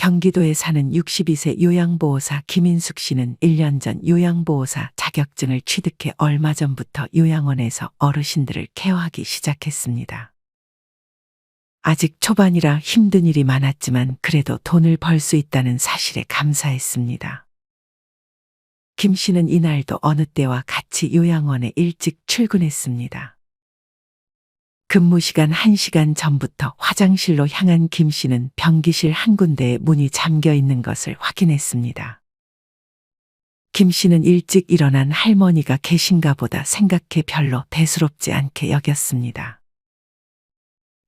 경기도에 사는 62세 요양보호사 김인숙 씨는 1년 전 요양보호사 자격증을 취득해 얼마 전부터 요양원에서 어르신들을 케어하기 시작했습니다. 아직 초반이라 힘든 일이 많았지만 그래도 돈을 벌 수 있다는 사실에 감사했습니다. 김 씨는 이날도 어느 때와 같이 요양원에 일찍 출근했습니다. 근무 시간 1시간 전부터 화장실로 향한 김 씨는 변기실 한 군데에 문이 잠겨 있는 것을 확인했습니다. 김 씨는 일찍 일어난 할머니가 계신가 보다 생각해 별로 대수롭지 않게 여겼습니다.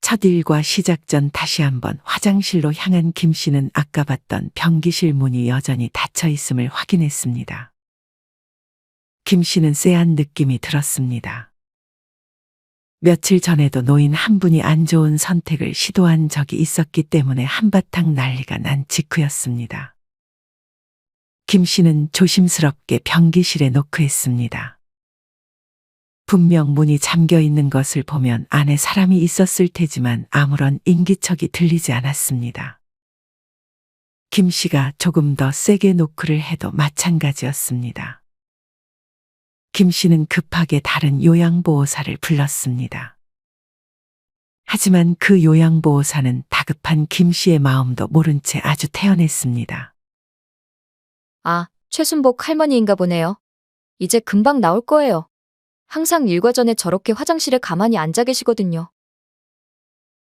첫 일과 시작 전 다시 한번 화장실로 향한 김 씨는 아까 봤던 변기실 문이 여전히 닫혀 있음을 확인했습니다. 김 씨는 쎄한 느낌이 들었습니다. 며칠 전에도 노인 한 분이 안 좋은 선택을 시도한 적이 있었기 때문에 한바탕 난리가 난 직후였습니다. 김 씨는 조심스럽게 변기실에 노크했습니다. 분명 문이 잠겨 있는 것을 보면 안에 사람이 있었을 테지만 아무런 인기척이 들리지 않았습니다. 김 씨가 조금 더 세게 노크를 해도 마찬가지였습니다. 김 씨는 급하게 다른 요양보호사를 불렀습니다. 하지만 그 요양보호사는 다급한 김 씨의 마음도 모른 채 아주 태연했습니다. 아, 최순복 할머니인가 보네요. 이제 금방 나올 거예요. 항상 일과 전에 저렇게 화장실에 가만히 앉아 계시거든요.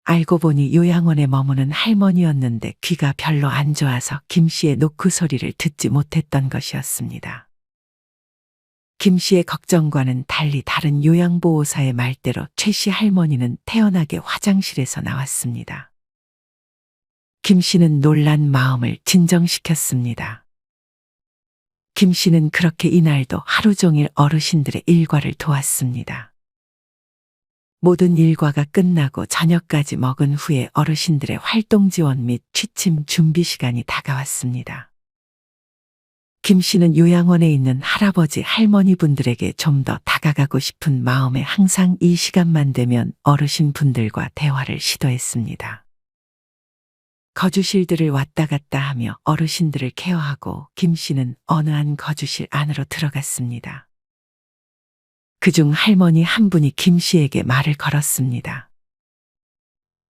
알고 보니 요양원에 머무는 할머니였는데 귀가 별로 안 좋아서 김 씨의 노크 소리를 듣지 못했던 것이었습니다. 김 씨의 걱정과는 달리 다른 요양보호사의 말대로 최 씨 할머니는 태연하게 화장실에서 나왔습니다. 김 씨는 놀란 마음을 진정시켰습니다. 김 씨는 그렇게 이날도 하루 종일 어르신들의 일과를 도왔습니다. 모든 일과가 끝나고 저녁까지 먹은 후에 어르신들의 활동 지원 및 취침 준비 시간이 다가왔습니다. 김 씨는 요양원에 있는 할아버지 할머니 분들에게 좀 더 다가가고 싶은 마음에 항상 이 시간만 되면 어르신 분들과 대화를 시도했습니다. 거주실들을 왔다 갔다 하며 어르신들을 케어하고 김 씨는 어느 한 거주실 안으로 들어갔습니다. 그중 할머니 한 분이 김 씨에게 말을 걸었습니다.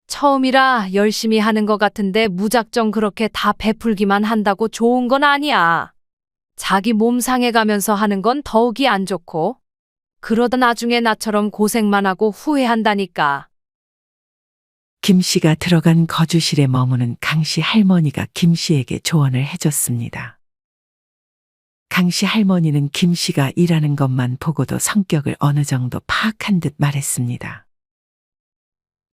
처음이라 열심히 하는 것 같은데 무작정 그렇게 다 베풀기만 한다고 좋은 건 아니야. 자기 몸 상해가면서 하는 건 더욱이 안 좋고, 그러다 나중에 나처럼 고생만 하고 후회한다니까. 김 씨가 들어간 거주실에 머무는 강 씨 할머니가 김 씨에게 조언을 해줬습니다. 강 씨 할머니는 김 씨가 일하는 것만 보고도 성격을 어느 정도 파악한 듯 말했습니다.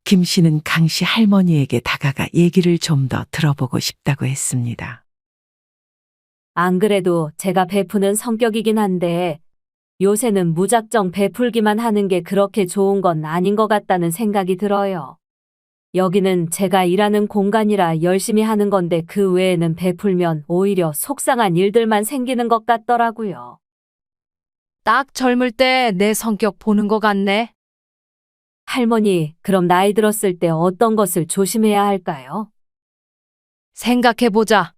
김 씨는 강 씨 할머니에게 다가가 얘기를 좀 더 들어보고 싶다고 했습니다. 안 그래도 제가 베푸는 성격이긴 한데 요새는 무작정 베풀기만 하는 게 그렇게 좋은 건 아닌 것 같다는 생각이 들어요. 여기는 제가 일하는 공간이라 열심히 하는 건데 그 외에는 베풀면 오히려 속상한 일들만 생기는 것 같더라고요. 딱 젊을 때 내 성격 보는 것 같네. 할머니, 그럼 나이 들었을 때 어떤 것을 조심해야 할까요? 생각해보자.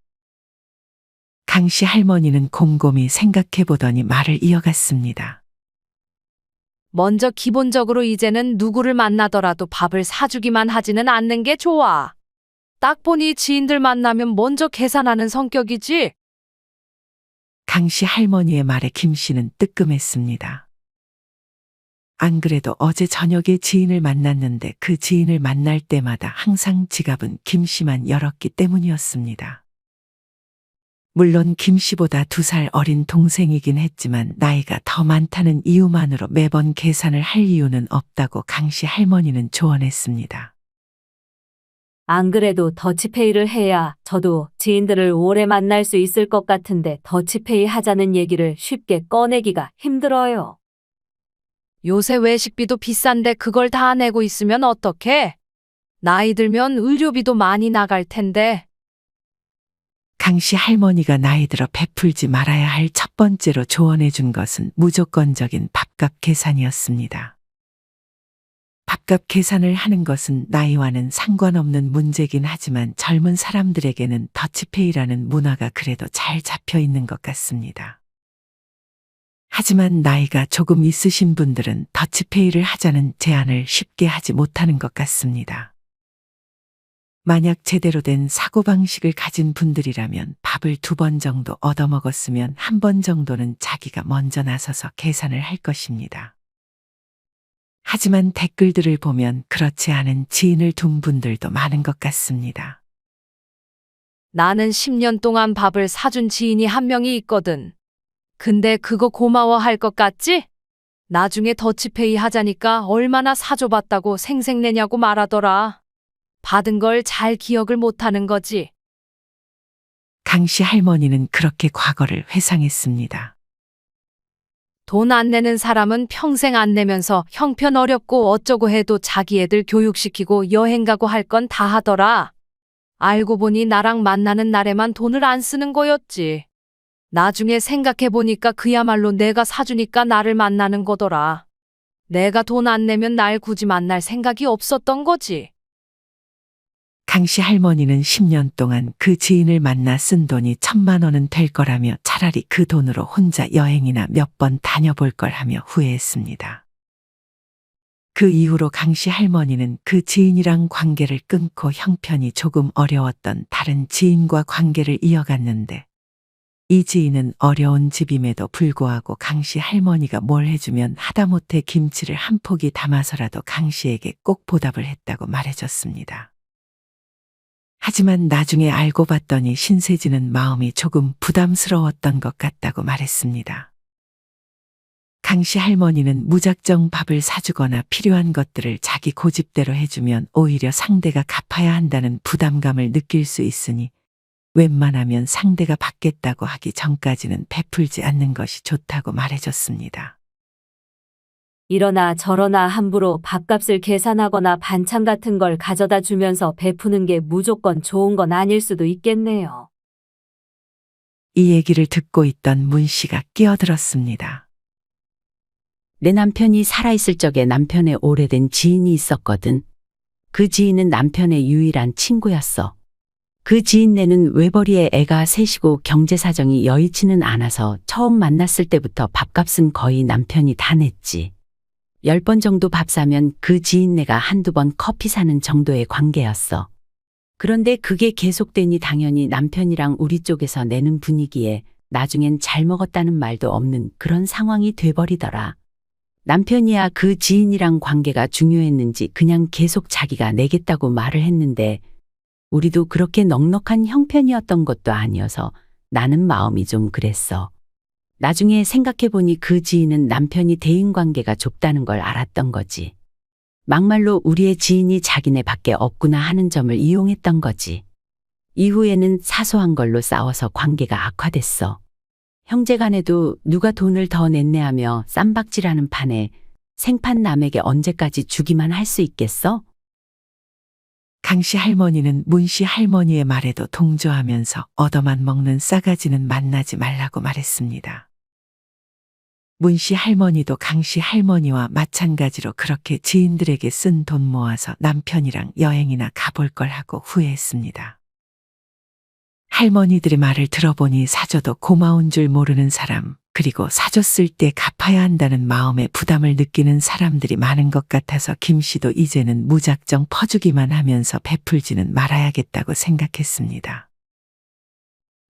강 씨 할머니는 곰곰이 생각해 보더니 말을 이어갔습니다. 먼저 기본적으로 이제는 누구를 만나더라도 밥을 사주기만 하지는 않는 게 좋아. 딱 보니 지인들 만나면 먼저 계산하는 성격이지. 강 씨 할머니의 말에 김 씨는 뜨끔했습니다. 안 그래도 어제 저녁에 지인을 만났는데 그 지인을 만날 때마다 항상 지갑은 김 씨만 열었기 때문이었습니다. 물론 김 씨보다 2살 어린 동생이긴 했지만 나이가 더 많다는 이유만으로 매번 계산을 할 이유는 없다고 강 씨 할머니는 조언했습니다. 안 그래도 더치페이를 해야 저도 지인들을 오래 만날 수 있을 것 같은데 더치페이 하자는 얘기를 쉽게 꺼내기가 힘들어요. 요새 외식비도 비싼데 그걸 다 내고 있으면 어떡해? 나이 들면 의료비도 많이 나갈 텐데. 강 씨 할머니가 나이 들어 베풀지 말아야 할 첫 번째로 조언해 준 것은 무조건적인 밥값 계산이었습니다. 밥 밥값 계산을 하는 것은 나이와는 상관없는 문제긴 하지만 젊은 사람들에게는 더치페이라는 문화가 그래도 잘 잡혀 있는 것 같습니다. 하지만 나이가 조금 있으신 분들은 더치페이를 하자는 제안을 쉽게 하지 못하는 것 같습니다. 만약 제대로 된 사고방식을 가진 분들이라면 밥을 2번 정도 얻어먹었으면 1번 정도는 자기가 먼저 나서서 계산을 할 것입니다. 하지만 댓글들을 보면 그렇지 않은 지인을 둔 분들도 많은 것 같습니다. 나는 10년 동안 밥을 사준 지인이 한 명이 있거든. 근데 그거 고마워할 것 같지? 나중에 더치페이 하자니까 얼마나 사줘봤다고 생색내냐고 말하더라. 받은 걸 잘 기억을 못하는 거지. 강씨 할머니는 그렇게 과거를 회상했습니다. 돈 안 내는 사람은 평생 안 내면서 형편 어렵고 어쩌고 해도 자기 애들 교육시키고 여행 가고 할 건 다 하더라. 알고 보니 나랑 만나는 날에만 돈을 안 쓰는 거였지. 나중에 생각해보니까 그야말로 내가 사주니까 나를 만나는 거더라. 내가 돈 안 내면 날 굳이 만날 생각이 없었던 거지. 강씨 할머니는 10년 동안 그 지인을 만나 쓴 돈이 1,000만 원은 될 거라며 차라리 그 돈으로 혼자 여행이나 몇 번 다녀볼 걸 하며 후회했습니다. 그 이후로 강씨 할머니는 그 지인이랑 관계를 끊고 형편이 조금 어려웠던 다른 지인과 관계를 이어갔는데 이 지인은 어려운 집임에도 불구하고 강씨 할머니가 뭘 해주면 하다못해 김치를 한 포기 담아서라도 강씨에게 꼭 보답을 했다고 말해줬습니다. 하지만 나중에 알고 봤더니 신세지는 마음이 조금 부담스러웠던 것 같다고 말했습니다. 강씨 할머니는 무작정 밥을 사주거나 필요한 것들을 자기 고집대로 해주면 오히려 상대가 갚아야 한다는 부담감을 느낄 수 있으니 웬만하면 상대가 받겠다고 하기 전까지는 베풀지 않는 것이 좋다고 말해줬습니다. 이러나 저러나 함부로 밥값을 계산하거나 반찬 같은 걸 가져다 주면서 베푸는 게 무조건 좋은 건 아닐 수도 있겠네요. 이 얘기를 듣고 있던 문 씨가 끼어들었습니다. 내 남편이 살아있을 적에 남편의 오래된 지인이 있었거든. 그 지인은 남편의 유일한 친구였어. 그 지인네는 외벌이에 애가 셋이고 경제 사정이 여의치는 않아서 처음 만났을 때부터 밥값은 거의 남편이 다 냈지. 10번 정도 밥 사면 그 지인네가 한두 번 커피 사는 정도의 관계였어. 그런데 그게 계속되니 당연히 남편이랑 우리 쪽에서 내는 분위기에 나중엔 잘 먹었다는 말도 없는 그런 상황이 돼버리더라. 남편이야 그 지인이랑 관계가 중요했는지 그냥 계속 자기가 내겠다고 말을 했는데 우리도 그렇게 넉넉한 형편이었던 것도 아니어서 나는 마음이 좀 그랬어. 나중에 생각해보니 그 지인은 남편이 대인관계가 좁다는 걸 알았던 거지. 막말로 우리의 지인이 자기네 밖에 없구나 하는 점을 이용했던 거지. 이후에는 사소한 걸로 싸워서 관계가 악화됐어. 형제간에도 누가 돈을 더 냈네 하며 쌈박질하는 판에 생판 남에게 언제까지 주기만 할 수 있겠어? 강씨 할머니는 문씨 할머니의 말에도 동조하면서 얻어만 먹는 싸가지는 만나지 말라고 말했습니다. 문씨 할머니도 강씨 할머니와 마찬가지로 그렇게 지인들에게 쓴 돈 모아서 남편이랑 여행이나 가볼 걸 하고 후회했습니다. 할머니들의 말을 들어보니 사줘도 고마운 줄 모르는 사람, 그리고 사줬을 때 갚아야 한다는 마음의 부담을 느끼는 사람들이 많은 것 같아서 김 씨도 이제는 무작정 퍼주기만 하면서 베풀지는 말아야겠다고 생각했습니다.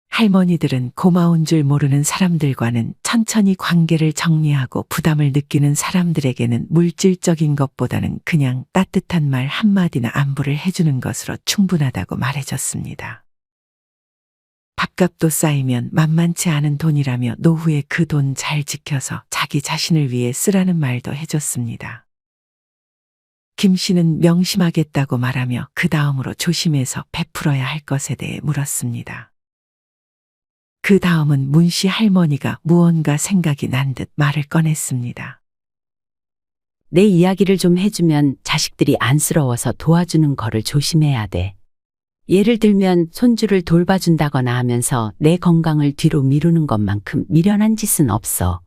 할머니들은 고마운 줄 모르는 사람들과는 천천히 관계를 정리하고 부담을 느끼는 사람들에게는 물질적인 것보다는 그냥 따뜻한 말 한마디나 안부를 해주는 것으로 충분하다고 말해줬습니다. 밥값도 쌓이면 만만치 않은 돈이라며 노후에 그 돈 잘 지켜서 자기 자신을 위해 쓰라는 말도 해줬습니다. 김 씨는 명심하겠다고 말하며 그 다음으로 조심해서 베풀어야 할 것에 대해 물었습니다. 그 다음은 문 씨 할머니가 무언가 생각이 난 듯 말을 꺼냈습니다. 내 이야기를 좀 해주면 자식들이 안쓰러워서 도와주는 거를 조심해야 돼. 예를 들면 손주를 돌봐준다거나 하면서 내 건강을 뒤로 미루는 것만큼 미련한 짓은 없어.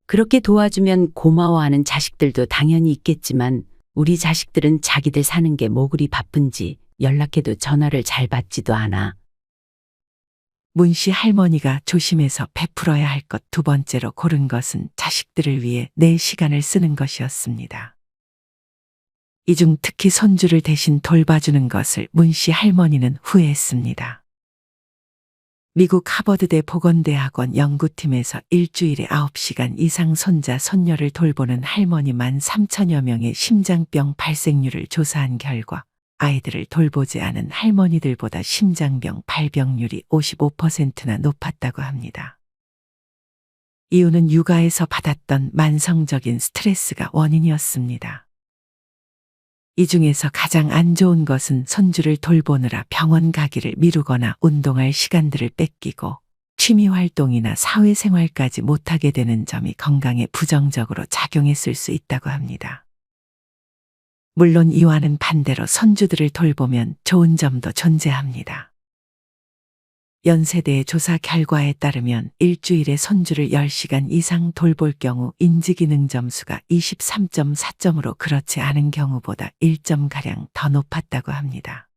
그렇게 도와주면 고마워하는 자식들도 당연히 있겠지만 우리 자식들은 자기들 사는 게 뭐 그리 바쁜지 연락해도 전화를 잘 받지도 않아. 문씨 할머니가 조심해서 베풀어야 할 것 두 번째로 고른 것은 자식들을 위해 내 시간을 쓰는 것이었습니다. 이 중 특히 손주를 대신 돌봐주는 것을 문씨 할머니는 후회했습니다. 미국 하버드대 보건대학원 연구팀에서 일주일에 9시간 이상 손자, 손녀를 돌보는 할머니 13,000여 명의 심장병 발생률을 조사한 결과 아이들을 돌보지 않은 할머니들보다 심장병 발병률이 55%나 높았다고 합니다. 이유는 육아에서 받았던 만성적인 스트레스가 원인이었습니다. 이 중에서 가장 안 좋은 것은 손주를 돌보느라 병원 가기를 미루거나 운동할 시간들을 뺏기고 취미 활동이나 사회생활까지 못하게 되는 점이 건강에 부정적으로 작용했을 수 있다고 합니다. 물론 이와는 반대로 손주들을 돌보면 좋은 점도 존재합니다. 연세대의 조사 결과에 따르면 일주일에 손주를 10시간 이상 돌볼 경우 인지기능 점수가 23.4점으로 그렇지 않은 경우보다 1점가량 더 높았다고 합니다.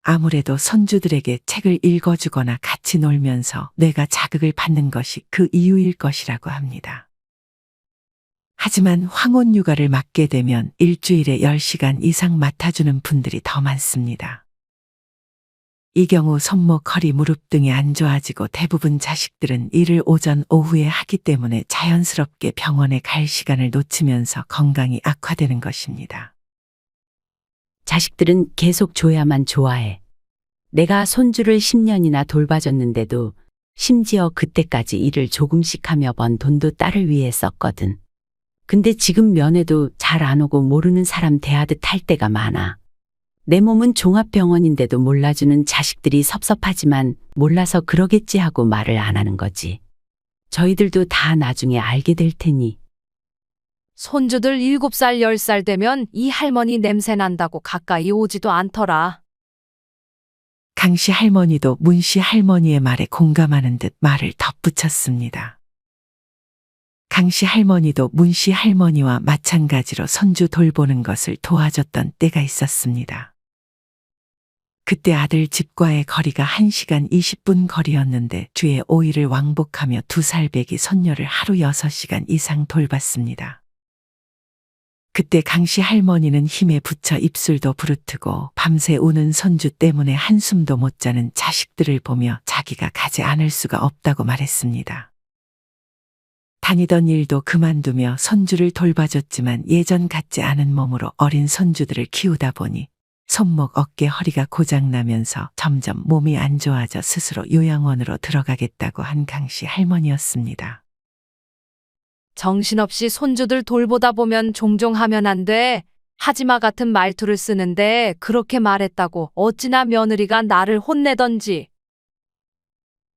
아무래도 손주들에게 책을 읽어주거나 같이 놀면서 뇌가 자극을 받는 것이 그 이유일 것이라고 합니다. 하지만 황혼 육아를 맡게 되면 일주일에 10시간 이상 맡아주는 분들이 더 많습니다. 이 경우 손목, 허리, 무릎 등이 안 좋아지고 대부분 자식들은 일을 오전, 오후에 하기 때문에 자연스럽게 병원에 갈 시간을 놓치면서 건강이 악화되는 것입니다. 자식들은 계속 줘야만 좋아해. 내가 손주를 10년이나 돌봐줬는데도 심지어 그때까지 일을 조금씩 하며 번 돈도 딸을 위해 썼거든. 근데 지금 면회도 잘 안 오고 모르는 사람 대하듯 할 때가 많아. 내 몸은 종합병원인데도 몰라주는 자식들이 섭섭하지만 몰라서 그러겠지 하고 말을 안 하는 거지. 저희들도 다 나중에 알게 될 테니. 손주들 7살, 10살 되면 이 할머니 냄새 난다고 가까이 오지도 않더라. 강씨 할머니도 문씨 할머니의 말에 공감하는 듯 말을 덧붙였습니다. 강씨 할머니도 문씨 할머니와 마찬가지로 손주 돌보는 것을 도와줬던 때가 있었습니다. 그때 아들 집과의 거리가 1시간 20분 거리였는데 주에 5일을 왕복하며 2살 배기 손녀를 하루 6시간 이상 돌봤습니다. 그때 강씨 할머니는 힘에 부쳐 입술도 부르트고 밤새 우는 손주 때문에 한숨도 못 자는 자식들을 보며 자기가 가지 않을 수가 없다고 말했습니다. 다니던 일도 그만두며 손주를 돌봐줬지만 예전 같지 않은 몸으로 어린 손주들을 키우다 보니 손목, 어깨, 허리가 고장나면서 점점 몸이 안 좋아져 스스로 요양원으로 들어가겠다고 한 강씨 할머니였습니다. 정신없이 손주들 돌보다 보면 종종 하면 안 돼. 하지마 같은 말투를 쓰는데 그렇게 말했다고 어찌나 며느리가 나를 혼내던지.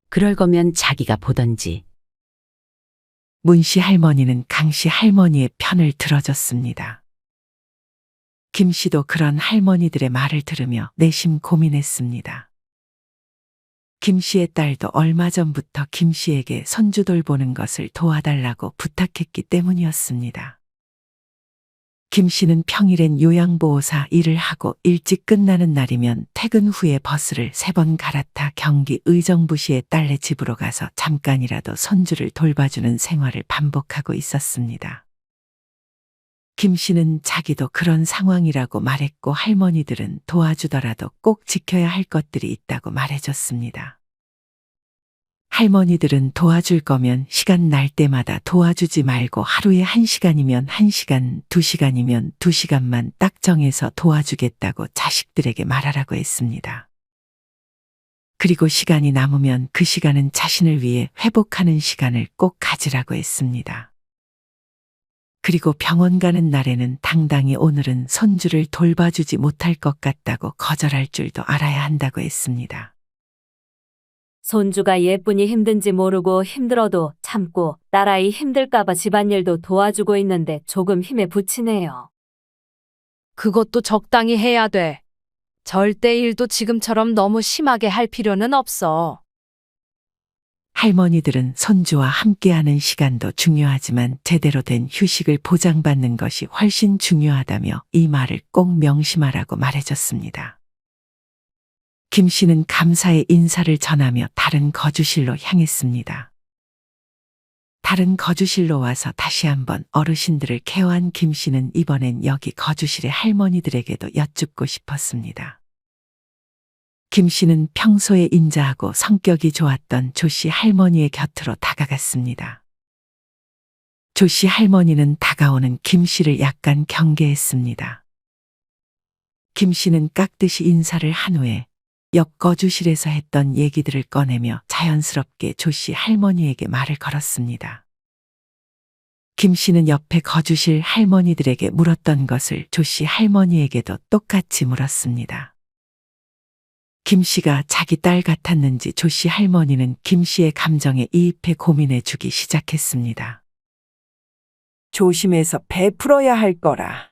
그럴 거면 자기가 보던지. 문씨 할머니는 강씨 할머니의 편을 들어줬습니다. 김씨도 그런 할머니들의 말을 들으며 내심 고민했습니다. 김씨의 딸도 얼마 전부터 김씨에게 손주 돌보는 것을 도와달라고 부탁했기 때문이었습니다. 김씨는 평일엔 요양보호사 일을 하고 일찍 끝나는 날이면 퇴근 후에 버스를 3번 갈아타 경기 의정부시의 딸네 집으로 가서 잠깐이라도 손주를 돌봐주는 생활을 반복하고 있었습니다. 김씨는 자기도 그런 상황이라고 말했고 할머니들은 도와주더라도 꼭 지켜야 할 것들이 있다고 말해줬습니다. 할머니들은 도와줄 거면 시간 날 때마다 도와주지 말고 하루에 1시간이면 1시간, 2시간이면 2시간만 딱 정해서 도와주겠다고 자식들에게 말하라고 했습니다. 그리고 시간이 남으면 그 시간은 자신을 위해 회복하는 시간을 꼭 가지라고 했습니다. 그리고 병원 가는 날에는 당당히 오늘은 손주를 돌봐주지 못할 것 같다고 거절할 줄도 알아야 한다고 했습니다. 손주가 예쁘니 힘든지 모르고 힘들어도 참고 딸아이 힘들까봐 집안일도 도와주고 있는데 조금 힘에 부치네요. 그것도 적당히 해야 돼. 절대 일도 지금처럼 너무 심하게 할 필요는 없어. 할머니들은 손주와 함께하는 시간도 중요하지만 제대로 된 휴식을 보장받는 것이 훨씬 중요하다며 이 말을 꼭 명심하라고 말해줬습니다. 김 씨는 감사의 인사를 전하며 다른 거주실로 향했습니다. 다른 거주실로 와서 다시 한번 어르신들을 케어한 김 씨는 이번엔 여기 거주실의 할머니들에게도 여쭙고 싶었습니다. 김 씨는 평소에 인자하고 성격이 좋았던 조 씨 할머니의 곁으로 다가갔습니다. 조 씨 할머니는 다가오는 김 씨를 약간 경계했습니다. 김 씨는 깍듯이 인사를 한 후에 옆 거주실에서 했던 얘기들을 꺼내며 자연스럽게 조 씨 할머니에게 말을 걸었습니다. 김 씨는 옆에 거주실 할머니들에게 물었던 것을 조 씨 할머니에게도 똑같이 물었습니다. 김 씨가 자기 딸 같았는지 조 씨 할머니는 김 씨의 감정에 이입해 고민해 주기 시작했습니다. 조심해서 베풀어야 할 거라.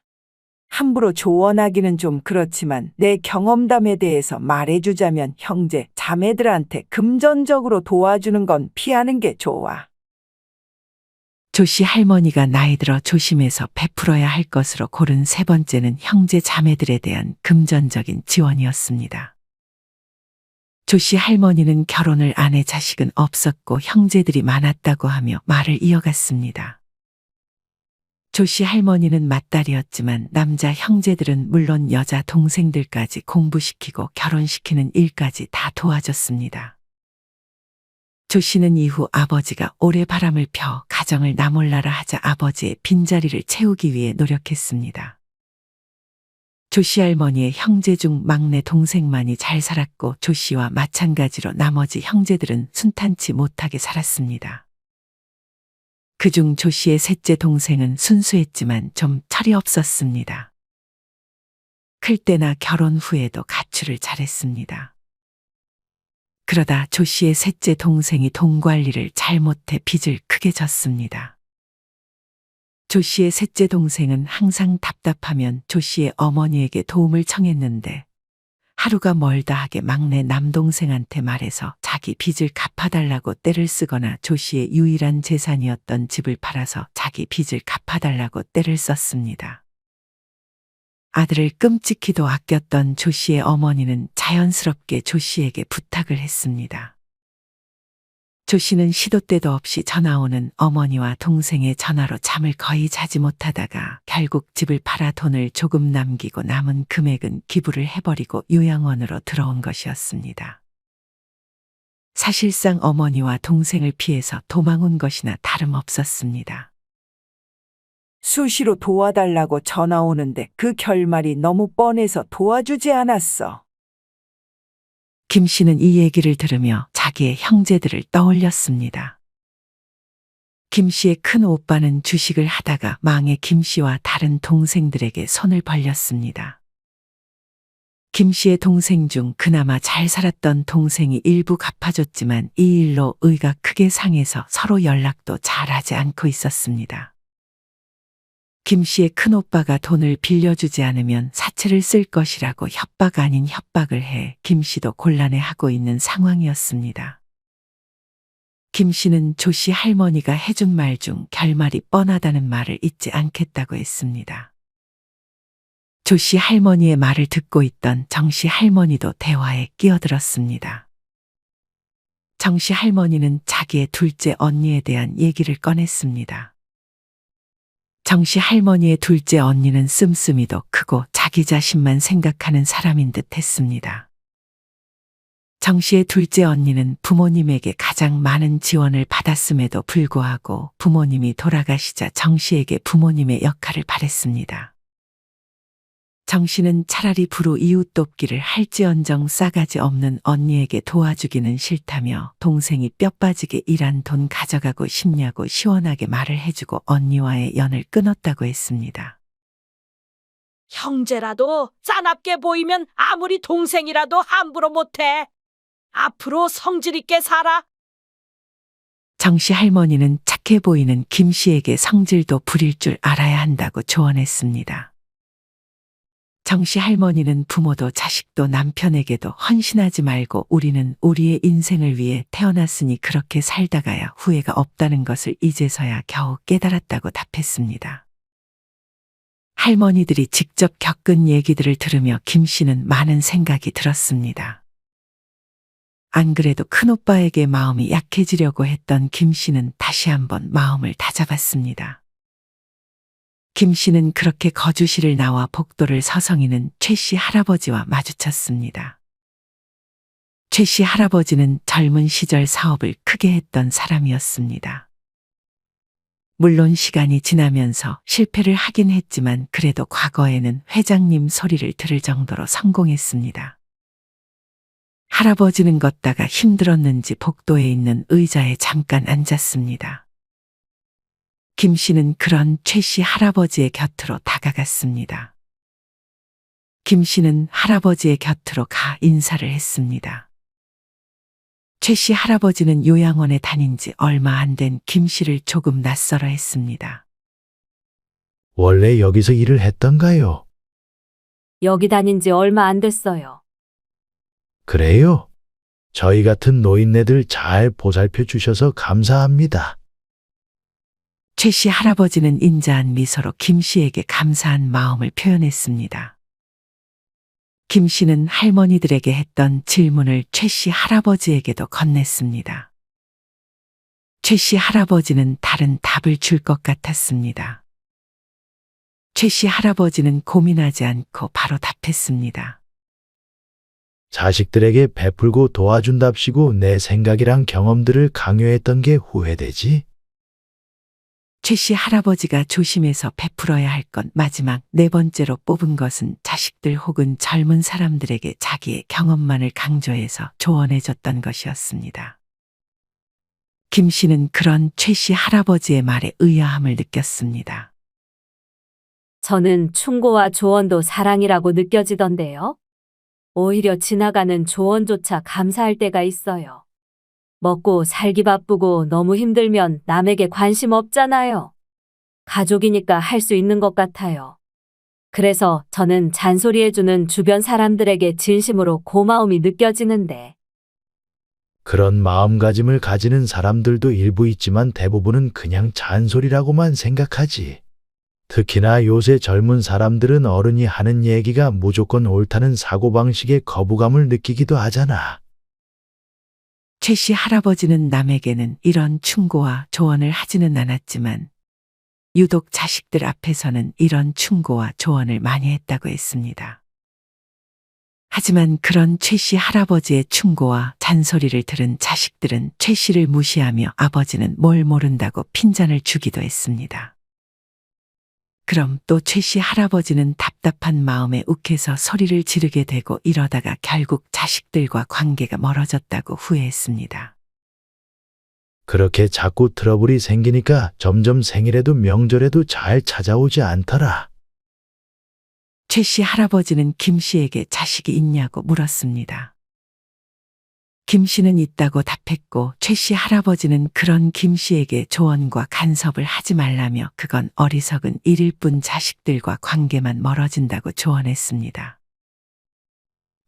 함부로 조언하기는 좀 그렇지만 내 경험담에 대해서 말해주자면 형제, 자매들한테 금전적으로 도와주는 건 피하는 게 좋아. 조 씨 할머니가 나이 들어 조심해서 베풀어야 할 것으로 고른 세 번째는 형제 자매들에 대한 금전적인 지원이었습니다. 조 씨 할머니는 결혼을 안 해 자식은 없었고 형제들이 많았다고 하며 말을 이어갔습니다. 조 씨 할머니는 맏딸이었지만 남자 형제들은 물론 여자 동생들까지 공부시키고 결혼시키는 일까지 다 도와줬습니다. 조 씨는 이후 아버지가 오래 바람을 펴 가정을 나몰라라 하자 아버지의 빈자리를 채우기 위해 노력했습니다. 조 씨 할머니의 형제 중 막내 동생만이 잘 살았고 조 씨와 마찬가지로 나머지 형제들은 순탄치 못하게 살았습니다. 그중 조 씨의 셋째 동생은 순수했지만 좀 철이 없었습니다. 클 때나 결혼 후에도 가출을 잘했습니다. 그러다 조 씨의 셋째 동생이 돈 관리를 잘못해 빚을 크게 졌습니다. 조 씨의 셋째 동생은 항상 답답하면 조 씨의 어머니에게 도움을 청했는데 하루가 멀다 하게 막내 남동생한테 말해서 자기 빚을 갚아달라고 떼를 쓰거나 조 씨의 유일한 재산이었던 집을 팔아서 자기 빚을 갚아달라고 떼를 썼습니다. 아들을 끔찍히도 아꼈던 조 씨의 어머니는 자연스럽게 조 씨에게 부탁을 했습니다. 조 씨는 시도 때도 없이 전화 오는 어머니와 동생의 전화로 잠을 거의 자지 못하다가 결국 집을 팔아 돈을 조금 남기고 남은 금액은 기부를 해버리고 요양원으로 들어온 것이었습니다. 사실상 어머니와 동생을 피해서 도망 온 것이나 다름없었습니다. 수시로 도와달라고 전화 오는데 그 결말이 너무 뻔해서 도와주지 않았어. 김 씨는 이 얘기를 들으며 자기의 형제들을 떠올렸습니다. 김 씨의 큰 오빠는 주식을 하다가 망해 김 씨와 다른 동생들에게 손을 벌렸습니다. 김 씨의 동생 중 그나마 잘 살았던 동생이 일부 갚아줬지만 이 일로 의가 크게 상해서 서로 연락도 잘 하지 않고 있었습니다. 김 씨의 큰오빠가 돈을 빌려주지 않으면 사채를 쓸 것이라고 협박 아닌 협박을 해 김 씨도 곤란해하고 있는 상황이었습니다. 김 씨는 조 씨 할머니가 해준 말 중 결말이 뻔하다는 말을 잊지 않겠다고 했습니다. 조 씨 할머니의 말을 듣고 있던 정 씨 할머니도 대화에 끼어들었습니다. 정 씨 할머니는 자기의 둘째 언니에 대한 얘기를 꺼냈습니다. 정 씨 할머니의 둘째 언니는 씀씀이도 크고 자기 자신만 생각하는 사람인 듯 했습니다. 정 씨의 둘째 언니는 부모님에게 가장 많은 지원을 받았음에도 불구하고 부모님이 돌아가시자 정 씨에게 부모님의 역할을 바랬습니다. 정 씨는 차라리 부로 이웃 돕기를 할지언정 싸가지 없는 언니에게 도와주기는 싫다며 동생이 뼈 빠지게 일한 돈 가져가고 싶냐고 시원하게 말을 해주고 언니와의 연을 끊었다고 했습니다. 형제라도 싸납게 보이면 아무리 동생이라도 함부로 못해. 앞으로 성질 있게 살아. 정 씨 할머니는 착해 보이는 김 씨에게 성질도 부릴 줄 알아야 한다고 조언했습니다. 정씨 할머니는 부모도 자식도 남편에게도 헌신하지 말고 우리는 우리의 인생을 위해 태어났으니 그렇게 살다가야 후회가 없다는 것을 이제서야 겨우 깨달았다고 답했습니다. 할머니들이 직접 겪은 얘기들을 들으며 김 씨는 많은 생각이 들었습니다. 안 그래도 큰오빠에게 마음이 약해지려고 했던 김 씨는 다시 한번 마음을 다잡았습니다. 김 씨는 그렇게 거주시를 나와 복도를 서성이는 최 씨 할아버지와 마주쳤습니다. 최 씨 할아버지는 젊은 시절 사업을 크게 했던 사람이었습니다. 물론 시간이 지나면서 실패를 하긴 했지만 그래도 과거에는 회장님 소리를 들을 정도로 성공했습니다. 할아버지는 걷다가 힘들었는지 복도에 있는 의자에 잠깐 앉았습니다. 김 씨는 그런 최 씨 할아버지의 곁으로 다가갔습니다. 김 씨는 할아버지의 곁으로 가 인사를 했습니다. 최 씨 할아버지는 요양원에 다닌 지 얼마 안 된 김 씨를 조금 낯설어 했습니다. 원래 여기서 일을 했던가요? 여기 다닌 지 얼마 안 됐어요. 그래요? 저희 같은 노인네들 잘 보살펴 주셔서 감사합니다. 최 씨 할아버지는 인자한 미소로 김 씨에게 감사한 마음을 표현했습니다. 김 씨는 할머니들에게 했던 질문을 최 씨 할아버지에게도 건넸습니다. 최 씨 할아버지는 다른 답을 줄 것 같았습니다. 최 씨 할아버지는 고민하지 않고 바로 답했습니다. 자식들에게 베풀고 도와준답시고 내 생각이랑 경험들을 강요했던 게 후회되지? 최 씨 할아버지가 조심해서 베풀어야 할 건 마지막 네 번째로 뽑은 것은 자식들 혹은 젊은 사람들에게 자기의 경험만을 강조해서 조언해줬던 것이었습니다. 김 씨는 그런 최 씨 할아버지의 말에 의아함을 느꼈습니다. 저는 충고와 조언도 사랑이라고 느껴지던데요. 오히려 지나가는 조언조차 감사할 때가 있어요. 먹고 살기 바쁘고 너무 힘들면 남에게 관심 없잖아요. 가족이니까 할 수 있는 것 같아요. 그래서 저는 잔소리해주는 주변 사람들에게 진심으로 고마움이 느껴지는데. 그런 마음가짐을 가지는 사람들도 일부 있지만 대부분은 그냥 잔소리라고만 생각하지. 특히나 요새 젊은 사람들은 어른이 하는 얘기가 무조건 옳다는 사고방식에 거부감을 느끼기도 하잖아. 최 씨 할아버지는 남에게는 이런 충고와 조언을 하지는 않았지만 유독 자식들 앞에서는 이런 충고와 조언을 많이 했다고 했습니다. 하지만 그런 최 씨 할아버지의 충고와 잔소리를 들은 자식들은 최 씨를 무시하며 아버지는 뭘 모른다고 핀잔을 주기도 했습니다. 그럼 또 최 씨 할아버지는 답답한 마음에 욱해서 소리를 지르게 되고 이러다가 결국 자식들과 관계가 멀어졌다고 후회했습니다. 그렇게 자꾸 트러블이 생기니까 점점 생일에도 명절에도 잘 찾아오지 않더라. 최 씨 할아버지는 김 씨에게 자식이 있냐고 물었습니다. 김 씨는 있다고 답했고 최 씨 할아버지는 그런 김 씨에게 조언과 간섭을 하지 말라며 그건 어리석은 일일 뿐 자식들과 관계만 멀어진다고 조언했습니다.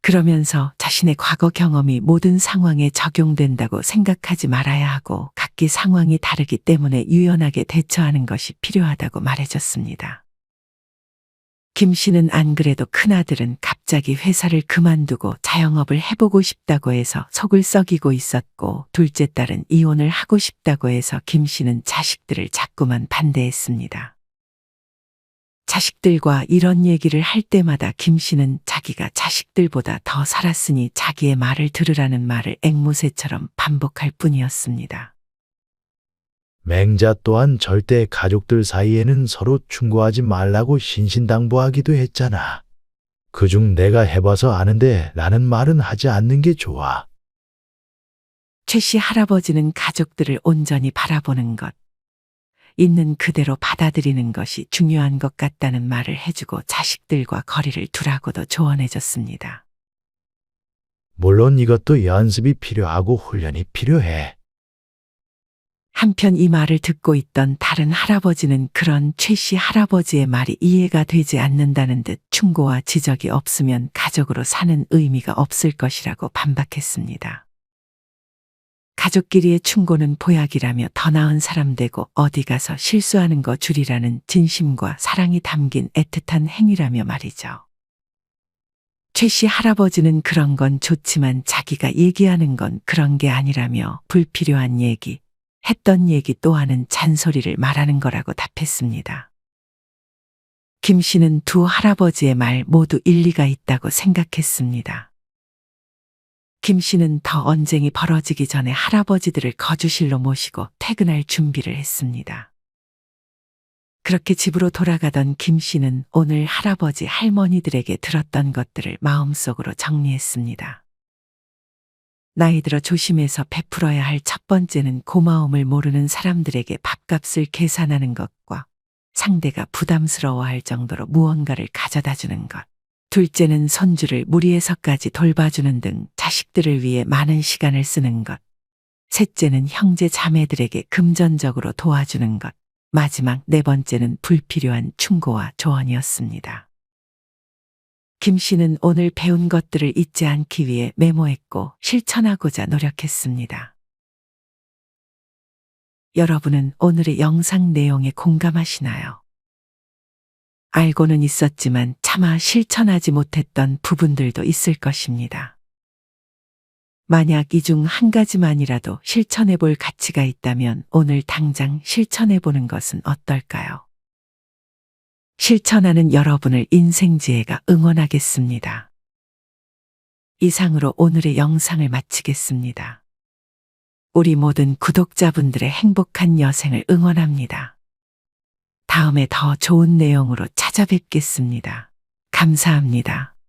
그러면서 자신의 과거 경험이 모든 상황에 적용된다고 생각하지 말아야 하고 각기 상황이 다르기 때문에 유연하게 대처하는 것이 필요하다고 말해줬습니다. 김 씨는 안 그래도 큰아들은 갑자기 회사를 그만두고 자영업을 해보고 싶다고 해서 속을 썩이고 있었고 둘째 딸은 이혼을 하고 싶다고 해서 김 씨는 자식들을 자꾸만 반대했습니다. 자식들과 이런 얘기를 할 때마다 김 씨는 자기가 자식들보다 더 살았으니 자기의 말을 들으라는 말을 앵무새처럼 반복할 뿐이었습니다. 맹자 또한 절대 가족들 사이에는 서로 충고하지 말라고 신신당부하기도 했잖아. 그중 내가 해봐서 아는데 라는 말은 하지 않는 게 좋아. 최 씨 할아버지는 가족들을 온전히 바라보는 것, 있는 그대로 받아들이는 것이 중요한 것 같다는 말을 해주고 자식들과 거리를 두라고도 조언해줬습니다. 물론 이것도 연습이 필요하고 훈련이 필요해. 한편 이 말을 듣고 있던 다른 할아버지는 그런 최 씨 할아버지의 말이 이해가 되지 않는다는 듯 충고와 지적이 없으면 가족으로 사는 의미가 없을 것이라고 반박했습니다. 가족끼리의 충고는 보약이라며 더 나은 사람 되고 어디 가서 실수하는 거 줄이라는 진심과 사랑이 담긴 애틋한 행위라며 말이죠. 최 씨 할아버지는 그런 건 좋지만 자기가 얘기하는 건 그런 게 아니라며 불필요한 얘기, 했던 얘기 또한은 잔소리를 말하는 거라고 답했습니다. 김 씨는 두 할아버지의 말 모두 일리가 있다고 생각했습니다. 김 씨는 더 언쟁이 벌어지기 전에 할아버지들을 거주실로 모시고 퇴근할 준비를 했습니다. 그렇게 집으로 돌아가던 김 씨는 오늘 할아버지 할머니들에게 들었던 것들을 마음속으로 정리했습니다. 나이 들어 조심해서 베풀어야 할 첫 번째는 고마움을 모르는 사람들에게 밥값을 계산하는 것과 상대가 부담스러워할 정도로 무언가를 가져다 주는 것. 둘째는 손주를 무리해서까지 돌봐주는 등 자식들을 위해 많은 시간을 쓰는 것. 셋째는 형제 자매들에게 금전적으로 도와주는 것. 마지막 네 번째는 불필요한 충고와 조언이었습니다. 김 씨는 오늘 배운 것들을 잊지 않기 위해 메모했고 실천하고자 노력했습니다. 여러분은 오늘의 영상 내용에 공감하시나요? 알고는 있었지만 차마 실천하지 못했던 부분들도 있을 것입니다. 만약 이 중 한 가지만이라도 실천해 볼 가치가 있다면 오늘 당장 실천해 보는 것은 어떨까요? 실천하는 여러분을 인생지혜가 응원하겠습니다. 이상으로 오늘의 영상을 마치겠습니다. 우리 모든 구독자분들의 행복한 여생을 응원합니다. 다음에 더 좋은 내용으로 찾아뵙겠습니다. 감사합니다.